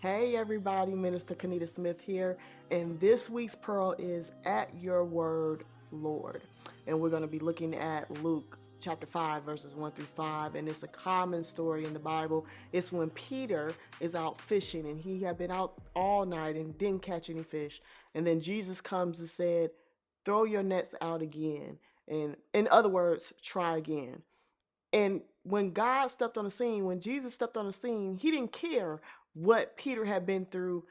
Hey everybody, Minister Kanita Smith here, and this week's pearl is at your word, Lord. And we're going to be looking at Luke chapter 5, verses 1 through 5, and it's a common story in the Bible. It's when Peter is out fishing and he had been out all night and didn't catch any fish. And then Jesus comes and said, throw your nets out again. And in other words, try again. And when God stepped on the scene, when Jesus stepped on the scene, he didn't care what Peter had been through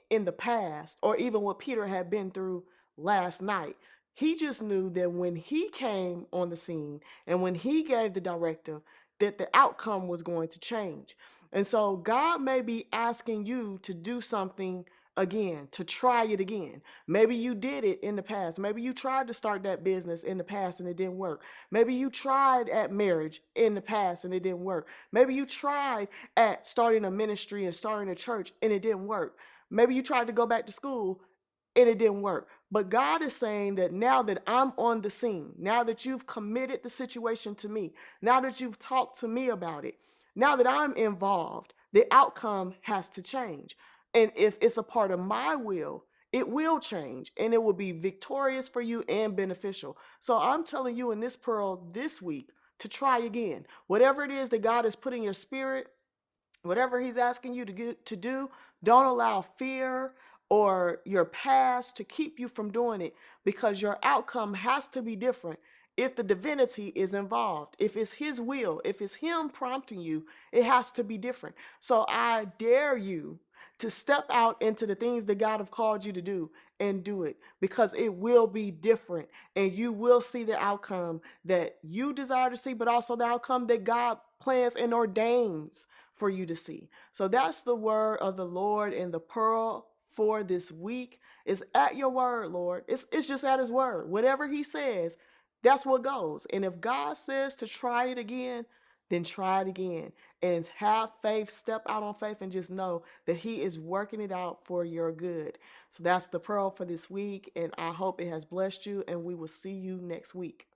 in the past or even what Peter had been through last night. He just knew that when he came on the scene and when he gave the directive, that the outcome was going to change. And so God may be asking you to do something again, to try it again. Maybe you did it in the past. Maybe you tried to start that business in the past and it didn't work. Maybe you tried at marriage in the past and it didn't work. Maybe you tried at starting a ministry and starting a church and it didn't work. Maybe you tried to go back to school and it didn't work. But God is saying that now that I'm on the scene, now that you've committed the situation to me, now that you've talked to me about it, now that I'm involved, the outcome has to change. And if it's a part of my will, it will change and it will be victorious for you and beneficial. So I'm telling you in this pearl this week to try again. Whatever it is that God has put in your spirit, whatever he's asking you to do, don't allow fear or your past to keep you from doing it, because your outcome has to be different if the divinity is involved. If it's his will, if it's him prompting you, it has to be different. So I dare you to step out into the things that God have called you to do and do it, because it will be different and you will see the outcome that you desire to see, but also the outcome that God plans and ordains for you to see. So that's the word of the Lord, and the pearl for this week is at your word, Lord. It's just at his word. Whatever he says, that's what goes. And if God says to try it again, then try it again and have faith, step out on faith, and just know that he is working it out for your good. So that's the pearl for this week, and I hope it has blessed you, and we will see you next week.